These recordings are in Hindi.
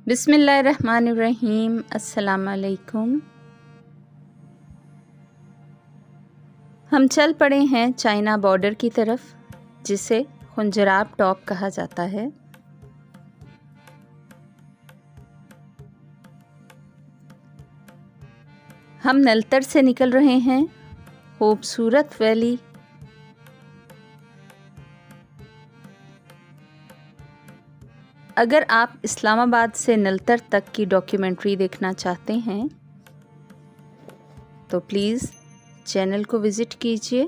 बिस्मिल्लाहिर्रहमानिर्रहीम। अस्सलाम वालेकुम। हम चल पड़े हैं चाइना बॉर्डर की तरफ, जिसे खुंजराब टॉप कहा जाता है। हम नलतर से निकल रहे हैं। खूबसूरत वैली, अगर आप इस्लामाबाद से नलतर तक की डॉक्यूमेंट्री देखना चाहते हैं तो प्लीज़ चैनल को विज़िट कीजिए।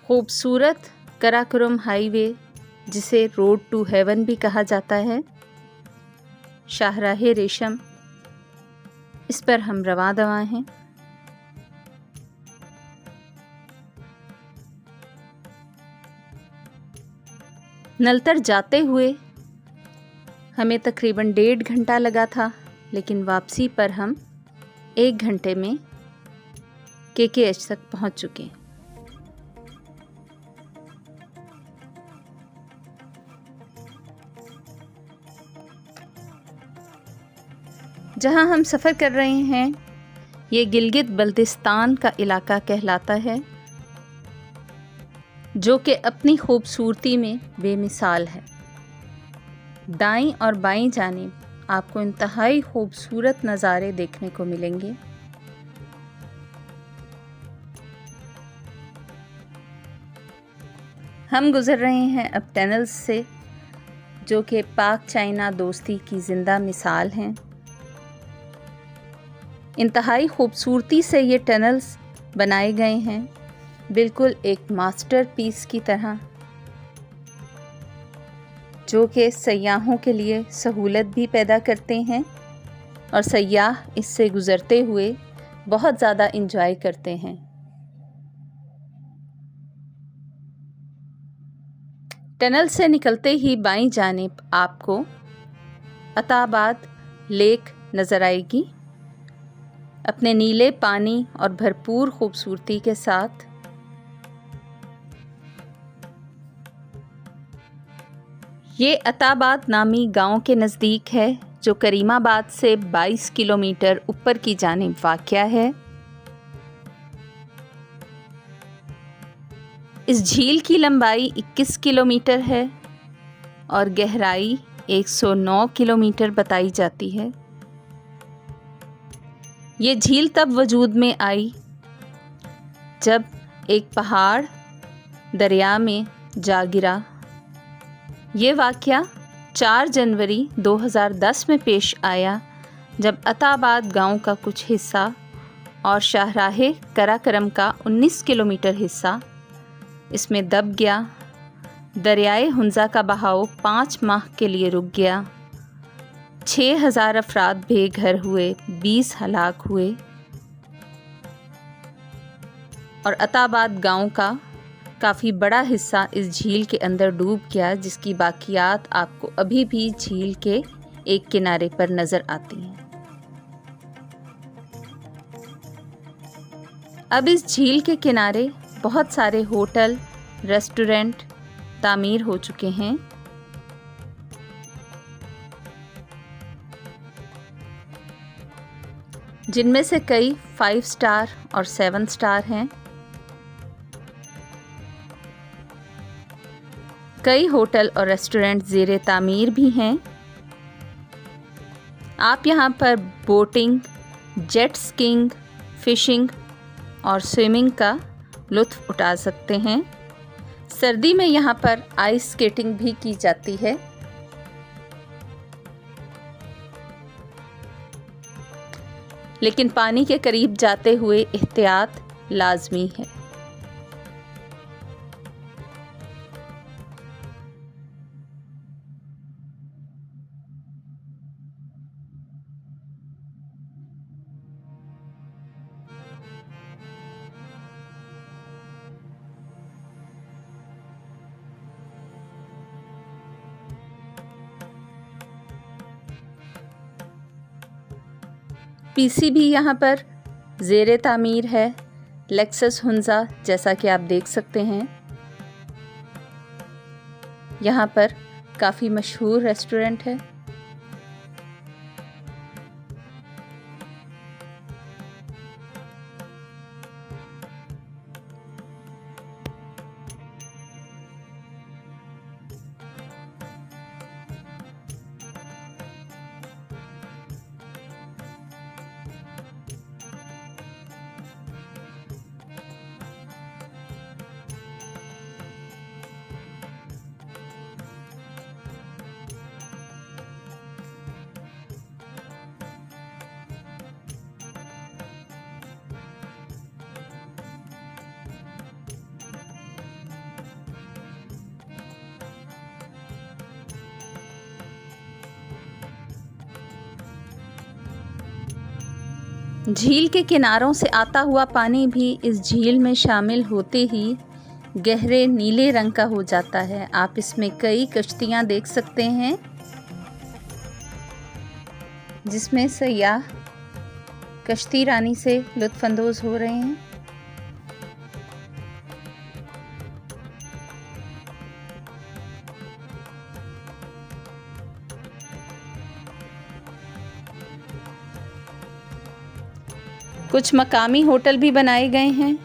खूबसूरत कराकोरम हाईवे, जिसे रोड टू हेवन भी कहा जाता है, शाहराहे रेशम, इस पर हम रवां दवां हैं। नलतर जाते हुए हमें तकरीबन 1.5 घंटा लगा था, लेकिन वापसी पर हम 1 घंटे में KKH तक पहुंच चुके। जहां हम सफ़र कर रहे हैं ये गिलगित बल्तिस्तान का इलाका कहलाता है, जो कि अपनी खूबसूरती में बेमिसाल है। दाईं और बाईं जानिब आपको इंतहाई खूबसूरत नज़ारे देखने को मिलेंगे। हम गुज़र रहे हैं अब टनल्स से, जो कि पाक चाइना दोस्ती की ज़िंदा मिसाल हैं। इंतहाई खूबसूरती से ये टनल्स बनाए गए हैं, बिल्कुल एक मास्टरपीस की तरह, जो कि सयाहों के लिए सहूलत भी पैदा करते हैं और सयाह इससे गुज़रते हुए बहुत ज़्यादा इंजॉय करते हैं। टनल से निकलते ही बाईं जानिब आपको अताबाद लेक नज़र आएगी, अपने नीले पानी और भरपूर खूबसूरती के साथ। ये अताबाद नामी गांव के नज़दीक है, जो करीमाबाद से 22 किलोमीटर ऊपर की जानिब वाक़या है। इस झील की लंबाई 21 किलोमीटर है और गहराई 109 किलोमीटर बताई जाती है। ये झील तब वजूद में आई जब एक पहाड़ दरिया में जा गिरा। ये वाक़या 4 जनवरी 2010 में पेश आया, जब अताबाद गांव का कुछ हिस्सा और शाहराहे कराकोरम का 19 किलोमीटर हिस्सा इसमें दब गया। दरियाए हुंज़ा का बहाव 5 माह के लिए रुक गया। 6000 अफराद बेघर हुए, 20 हलाक हुए और अताबाद गांव का काफ़ी बड़ा हिस्सा इस झील के अंदर डूब गया, जिसकी बाकियात आपको अभी भी झील के एक किनारे पर नज़र आती हैं। अब इस झील के किनारे बहुत सारे होटल, रेस्टोरेंट तामीर हो चुके हैं। जिनमें से कई 5 स्टार और 7 स्टार हैं। कई होटल और रेस्टोरेंट ज़ेरे तामीर भी हैं। आप यहाँ पर बोटिंग, जेट स्कीइंग, फ़िशिंग और स्विमिंग का लुत्फ़ उठा सकते हैं। सर्दी में यहाँ पर आइस स्केटिंग भी की जाती है। लेकिन पानी के करीब जाते हुए एहतियात लाजमी है। पीसी भी यहाँ पर ज़ेरे तामीर है, लेक्सस हुंजा, जैसा कि आप देख सकते हैं। यहाँ पर काफ़ी मशहूर रेस्टोरेंट है। झील के किनारों से आता हुआ पानी भी इस झील में शामिल होते ही गहरे नीले रंग का हो जाता है। आप इसमें कई कश्तियां देख सकते हैं जिसमें सयाह कश्ती रानी से लुत्फ़अंदोज़ हो रहे हैं। कुछ मकामी होटल भी बनाए गए हैं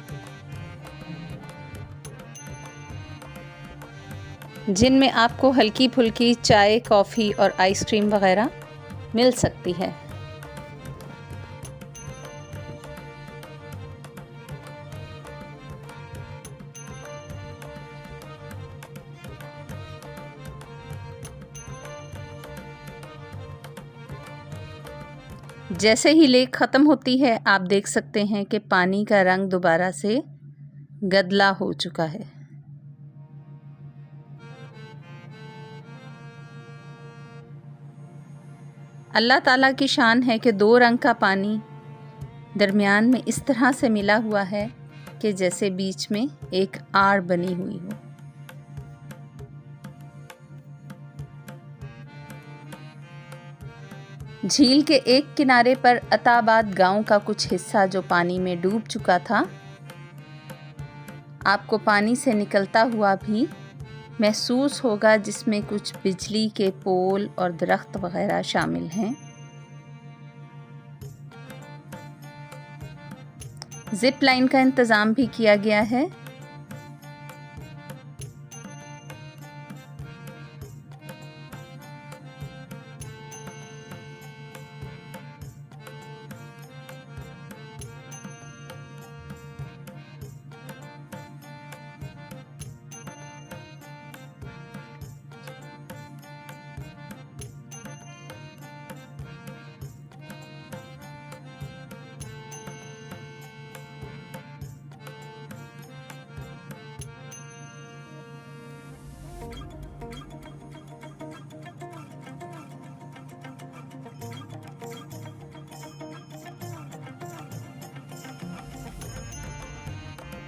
जिनमें आपको हल्की फुल्की चाय, कॉफ़ी और आइसक्रीम वगैरह मिल सकती है। जैसे ही लेक ख़त्म होती है, आप देख सकते हैं कि पानी का रंग दोबारा से गदला हो चुका है। अल्लाह ताला की शान है कि दो रंग का पानी दरमियान में इस तरह से मिला हुआ है कि जैसे बीच में एक आड़ बनी हुई हो। झील के एक किनारे पर अताबाद गांव का कुछ हिस्सा जो पानी में डूब चुका था, आपको पानी से निकलता हुआ भी महसूस होगा, जिसमें कुछ बिजली के पोल और दरख्त वगैरह शामिल हैं। जिप लाइन का इंतज़ाम भी किया गया है।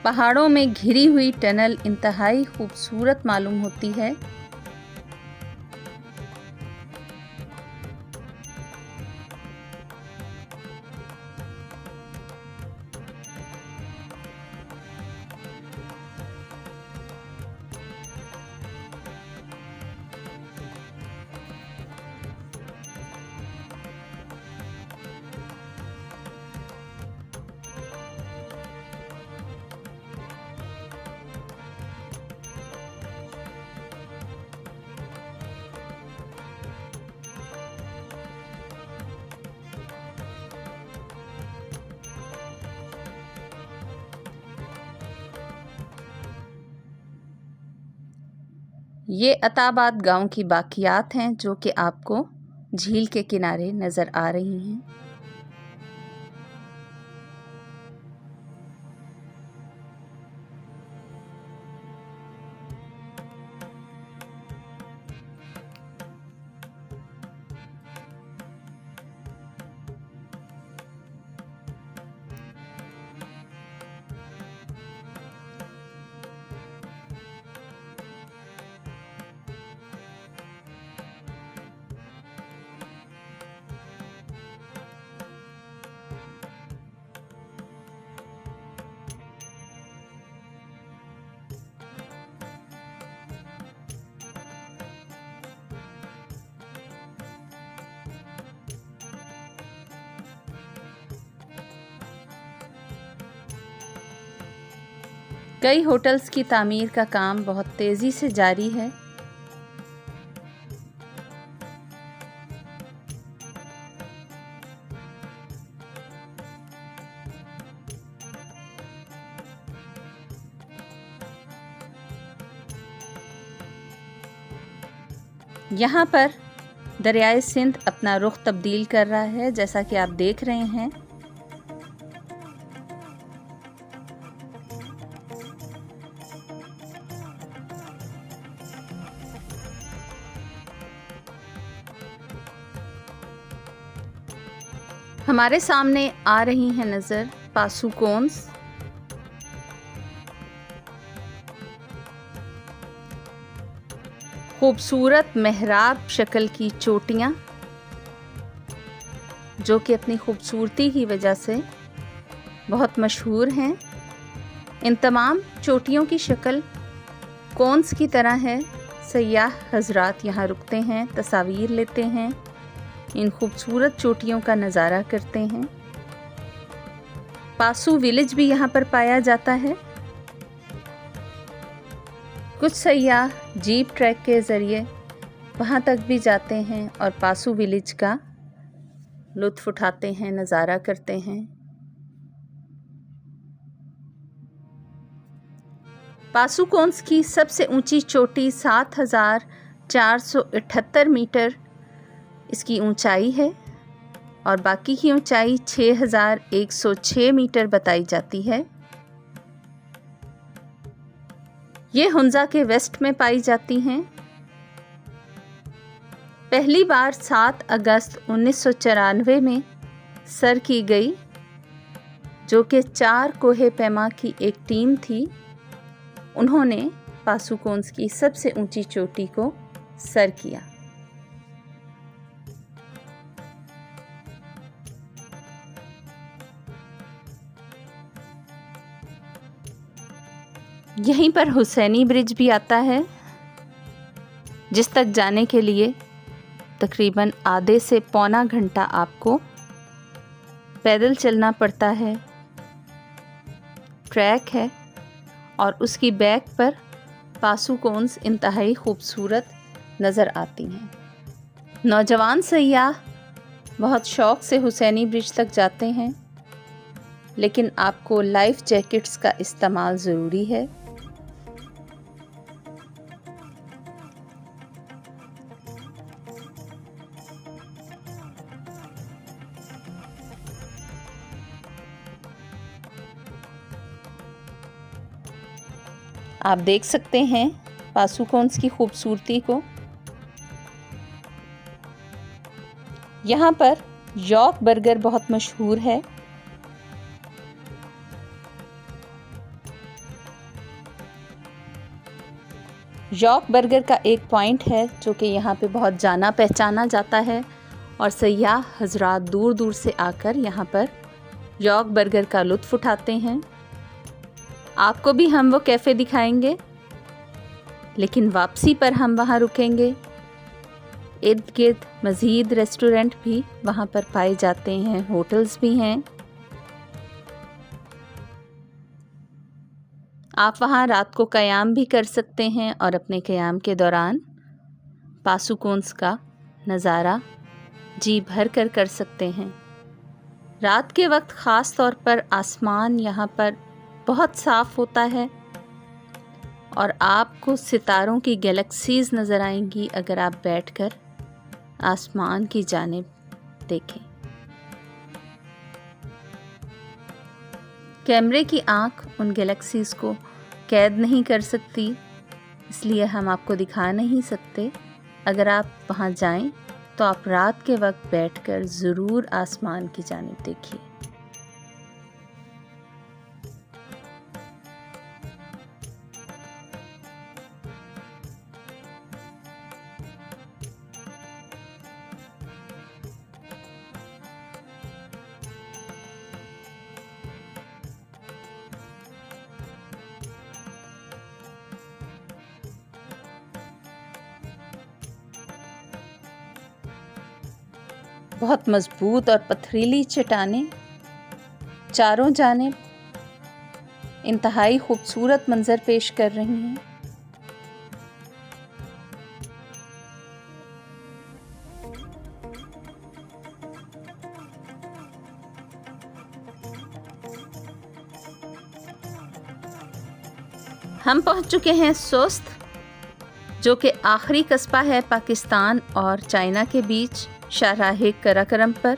पहाड़ों में घिरी हुई टनल इंतहाई खूबसूरत मालूम होती है। ये अताबाद गांव की बाकियात हैं जो कि आपको झील के किनारे नज़र आ रही हैं। कई होटल्स की तामीर का काम बहुत तेज़ी से जारी है। यहाँ पर दरियाए सिंध अपना रुख तब्दील कर रहा है, जैसा कि आप देख रहे हैं। हमारे सामने आ रही हैं नज़र पासुकोंस। खूबसूरत मेहराब शक्ल की चोटियाँ जो कि अपनी खूबसूरती की वजह से बहुत मशहूर हैं। इन तमाम चोटियों की शक्ल कोन्स की तरह है। सयाह हजरात यहाँ रुकते हैं, तस्वीर लेते हैं, इन खूबसूरत चोटियों का नज़ारा करते हैं। पासु विलेज भी यहाँ पर पाया जाता है। कुछ सयाह जीप ट्रैक के ज़रिए वहाँ तक भी जाते हैं और पासु विलेज का लुत्फ़ उठाते हैं, नज़ारा करते हैं। पासुकोंस की सबसे ऊंची चोटी 7,478 मीटर इसकी ऊंचाई है और बाकी की ऊंचाई 6,106 मीटर बताई जाती है। ये हुंज़ा के वेस्ट में पाई जाती हैं। पहली बार 7 अगस्त 1994 में सर की गई, जो कि 4 कोहे पैमा की एक टीम थी। उन्होंने पासुकोंस की सबसे ऊंची चोटी को सर किया। यहीं पर हुसैनी ब्रिज भी आता है, जिस तक जाने के लिए तकरीबन आधे से पौना घंटा आपको पैदल चलना पड़ता है। ट्रैक है और उसकी बैक पर पासुकोंस इंतहाई खूबसूरत नज़र आती हैं। नौजवान सयाह बहुत शौक़ से हुसैनी ब्रिज तक जाते हैं, लेकिन आपको लाइफ जैकेट्स का इस्तेमाल ज़रूरी है। आप देख सकते हैं पासुकोंस की खूबसूरती को। यहाँ पर यॉर्क बर्गर बहुत मशहूर है। यॉर्क बर्गर का एक पॉइंट है जो कि यहाँ पे बहुत जाना पहचाना जाता है और सयाह हजरात दूर दूर से आकर यहाँ पर यॉर्क बर्गर का लुत्फ़ उठाते हैं। आपको भी हम वो कैफ़े दिखाएंगे, लेकिन वापसी पर हम वहाँ रुकेंगे। इर्द गिर्द मज़ीद रेस्टोरेंट भी वहाँ पर पाए जाते हैं, होटल्स भी हैं। आप वहाँ रात को क़याम भी कर सकते हैं और अपने क़याम के दौरान पासुकोंस का नज़ारा जी भर कर सकते हैं। रात के वक्त ख़ास तौर पर आसमान यहाँ पर बहुत साफ़ होता है और आपको सितारों की गैलेक्सीज़ नज़र आएंगी अगर आप बैठकर आसमान की जानिब देखें। कैमरे की आँख उन गैलेक्सीज़ को कैद नहीं कर सकती, इसलिए हम आपको दिखा नहीं सकते। अगर आप वहाँ जाएं तो आप रात के वक्त बैठकर ज़रूर आसमान की जानिब देखिए। बहुत मजबूत और पथरीली चट्टानें चारों जानिब इंतहाई खूबसूरत मंजर पेश कर रही हैं। हम पहुंच चुके हैं सोस्त, जो कि आखिरी कस्बा है पाकिस्तान और चाइना के बीच शाहराहे कराकरम पर।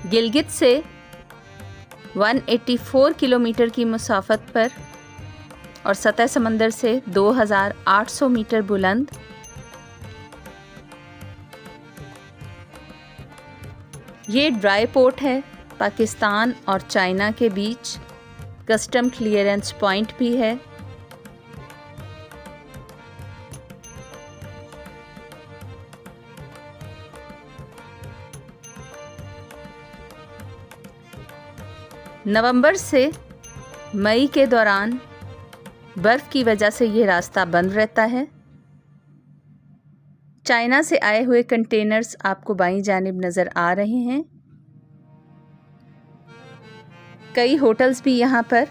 गिलगित से 184 किलोमीटर की मुसाफत पर और सतह समंदर से 2800 मीटर बुलंद। ये ड्राई पोर्ट है पाकिस्तान और चाइना के बीच। कस्टम क्लियरेंस पॉइंट भी है। नवंबर से मई के दौरान बर्फ़ की वजह से ये रास्ता बंद रहता है। चाइना से आए हुए कंटेनर्स आपको बाईं जानिब नज़र आ रहे हैं। कई होटल्स भी यहाँ पर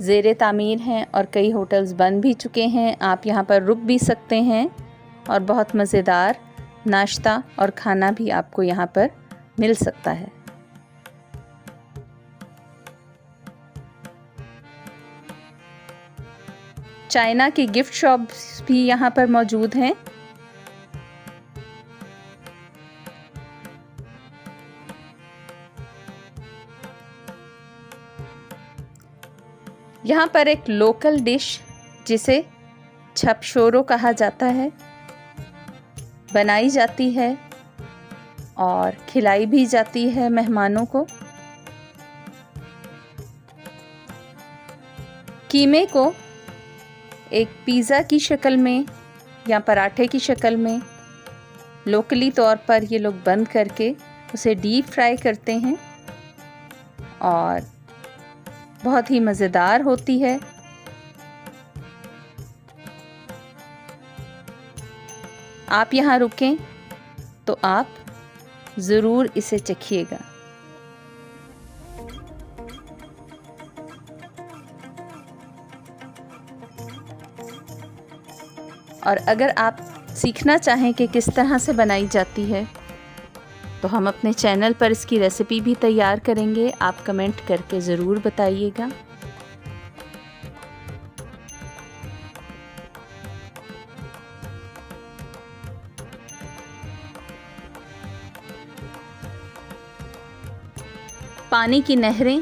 ज़ेरे तामीर हैं और कई होटल्स बन भी चुके हैं। आप यहाँ पर रुक भी सकते हैं और बहुत मज़ेदार नाश्ता और खाना भी आपको यहाँ पर मिल सकता है। चाइना की गिफ्ट शॉप्स भी यहाँ पर मौजूद हैं। यहाँ पर एक लोकल डिश जिसे छपशोरो कहा जाता है बनाई जाती है और खिलाई भी जाती है मेहमानों को। कीमे को एक पिज़्ज़ा की शक्ल में या पराठे की शक्ल में लोकली तौर पर ये लोग बंद करके उसे डीप फ्राई करते हैं और बहुत ही मज़ेदार होती है। आप यहाँ रुकें तो आप ज़रूर इसे चखिएगा। और अगर आप सीखना चाहें कि किस तरह से बनाई जाती है तो हम अपने चैनल पर इसकी रेसिपी भी तैयार करेंगे। आप कमेंट करके ज़रूर बताइएगा। पानी की नहरें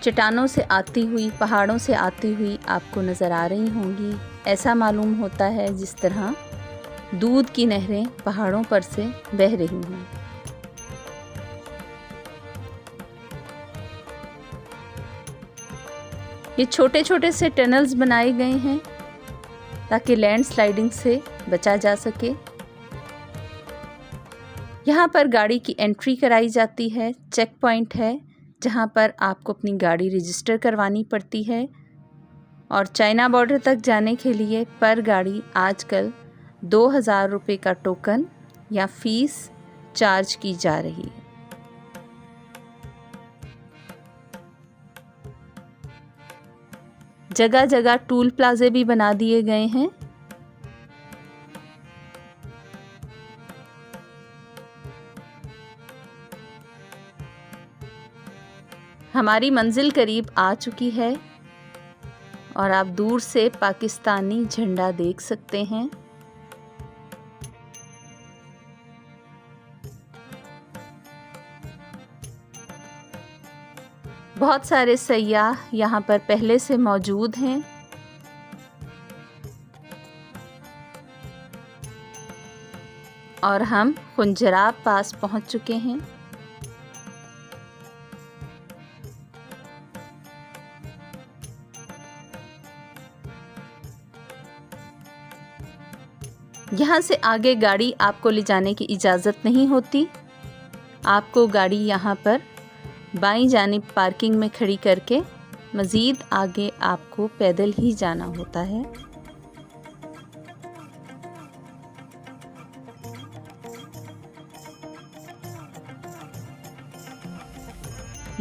चट्टानों से आती हुई, पहाड़ों से आती हुई आपको नज़र आ रही होंगी। ऐसा मालूम होता है जिस तरह दूध की नहरें पहाड़ों पर से बह रही हैं। ये छोटे छोटे से टनल्स बनाए गए हैं ताकि लैंडस्लाइडिंग से बचा जा सके। यहाँ पर गाड़ी की एंट्री कराई जाती है। चेक पॉइंट है जहाँ पर आपको अपनी गाड़ी रजिस्टर करवानी पड़ती है और चाइना बॉर्डर तक जाने के लिए पर गाड़ी आजकल 2000 रुपये का टोकन या फ़ीस चार्ज की जा रही है। जगह जगह टूल प्लाजे भी बना दिए गए हैं। हमारी मंजिल करीब आ चुकी है और आप दूर से पाकिस्तानी झंडा देख सकते हैं। बहुत सारे सयाह यहाँ पर पहले से मौजूद हैं। और हम खुंजराब पास पहुँच चुके हैं। यहाँ से आगे गाड़ी आपको ले जाने की इजाज़त नहीं होती। आपको गाड़ी यहाँ पर बाईं जानिब पार्किंग में खड़ी करके मज़ीद आगे आपको पैदल ही जाना होता है।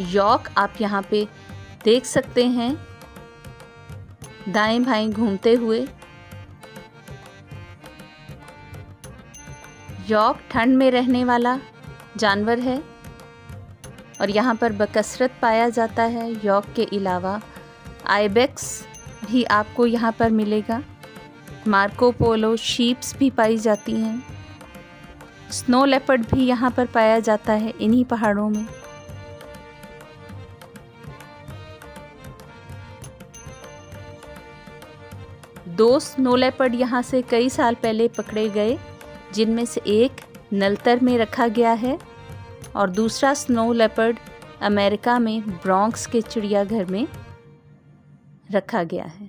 यॉक आप यहाँ पे देख सकते हैं दाएं बाएं घूमते हुए। यॉक ठंड में रहने वाला जानवर है और यहाँ पर बकसरत पाया जाता है। यॉक के अलावा आइबेक्स भी आपको यहाँ पर मिलेगा। मार्को पोलो शीप्स भी पाई जाती हैं। स्नो लेपर्ड भी यहाँ पर पाया जाता है इन्हीं पहाड़ों में। दो स्नो लेपर्ड यहाँ से कई साल पहले पकड़े गए, जिनमें से एक नलतर में रखा गया है और दूसरा स्नो लेपर्ड अमेरिका में ब्रोंक्स के चिड़ियाघर में रखा गया है।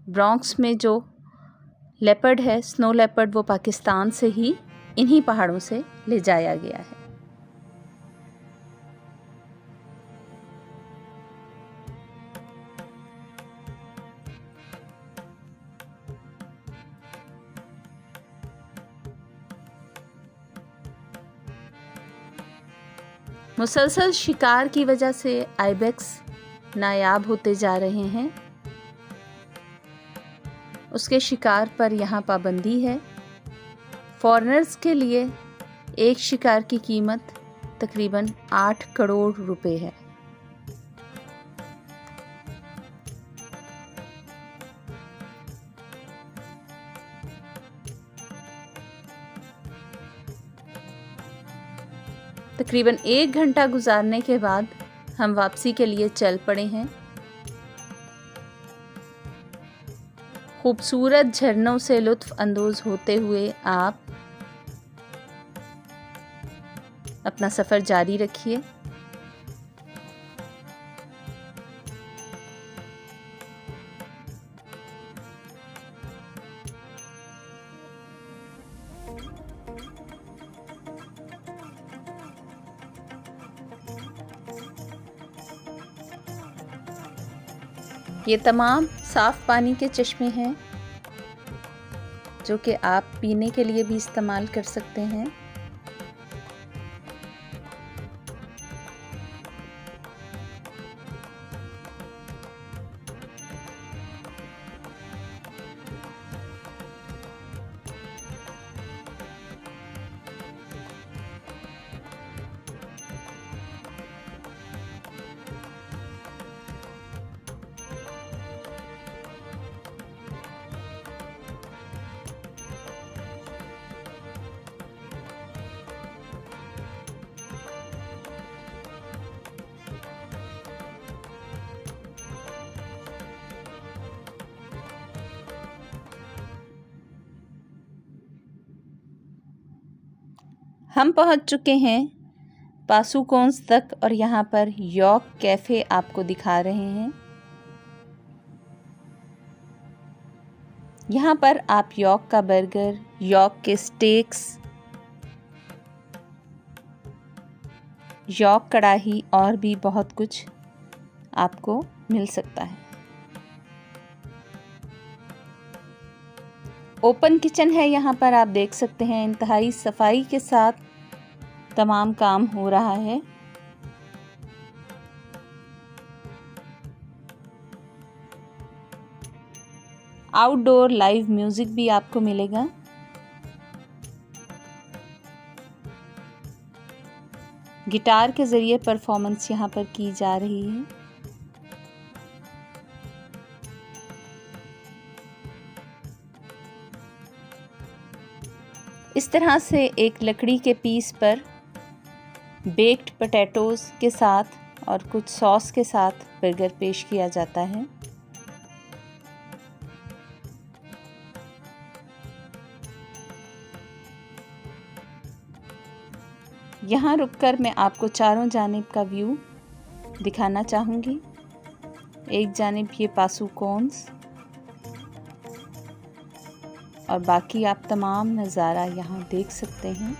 ब्रोंक्स में जो लेपर्ड है, स्नो लेपर्ड, वो पाकिस्तान से ही इन्हीं पहाड़ों से ले जाया गया है। मुसलसल शिकार की वजह से आइबेक्स नायाब होते जा रहे हैं। उसके शिकार पर यहाँ पाबंदी है। फॉरेनर्स के लिए एक शिकार की कीमत तकरीबन 8 करोड़ रुपए है। तकरीबन 1 घंटा गुजारने के बाद हम वापसी के लिए चल पड़े हैं। खूबसूरत झरनों से लुत्फ अंदोज होते हुए आप अपना सफ़र जारी रखिए। ये तमाम साफ़ पानी के चश्मे हैं जो कि आप पीने के लिए भी इस्तेमाल कर सकते हैं। हम पहुंच चुके हैं पासुकोंस तक और यहाँ पर यॉक कैफ़े आपको दिखा रहे हैं। यहाँ पर आप यॉक का बर्गर, यॉक के स्टेक्स, यॉक कढ़ाई और भी बहुत कुछ आपको मिल सकता है। ओपन किचन है, यहाँ पर आप देख सकते हैं इंतहाई सफाई के साथ तमाम काम हो रहा है। आउटडोर लाइव म्यूजिक भी आपको मिलेगा। गिटार के ज़रिए परफॉर्मेंस यहाँ पर की जा रही है। इस तरह से एक लकड़ी के पीस पर बेक्ड पोटैटोज़ के साथ और कुछ सॉस के साथ बर्गर पेश किया जाता है। यहाँ रुककर मैं आपको चारों जानिब का व्यू दिखाना चाहूँगी। एक जानिब ये पासुकोंस और बाकी आप तमाम नज़ारा यहाँ देख सकते हैं।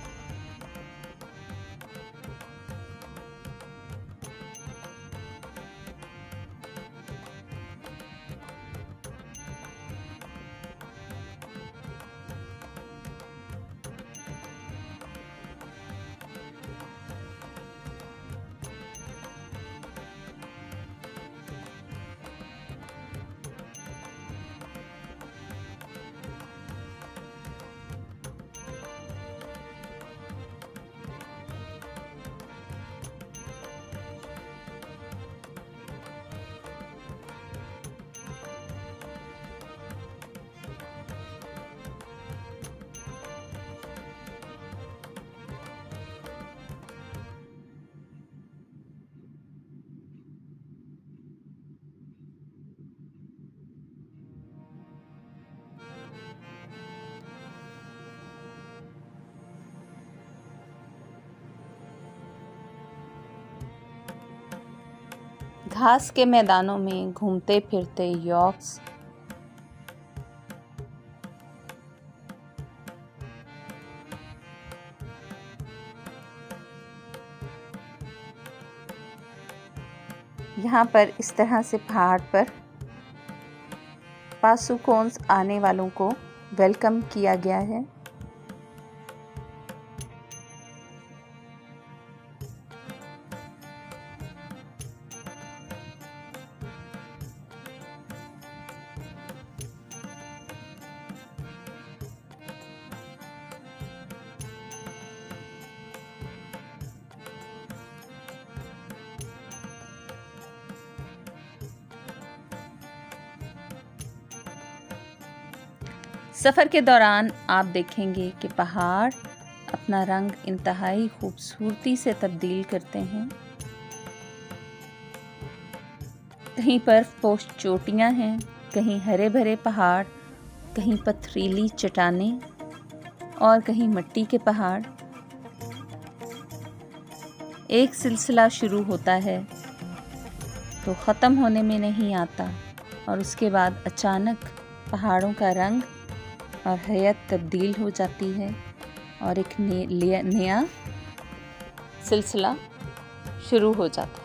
घास के मैदानों में घूमते फिरते यॉक्स, यहाँ पर इस तरह से पहाड़ पर पासुकोन्स आने वालों को वेलकम किया गया है। सफ़र के दौरान आप देखेंगे कि पहाड़ अपना रंग इंतहाई खूबसूरती से तब्दील करते हैं। कहीं बर्फ पोश चोटियाँ हैं, कहीं हरे भरे पहाड़, कहीं पथरीली चट्टानें और कहीं मिट्टी के पहाड़। एक सिलसिला शुरू होता है तो ख़त्म होने में नहीं आता और उसके बाद अचानक पहाड़ों का रंग और हैयत तब्दील हो जाती है और एक नया सिलसिला शुरू हो जाता है।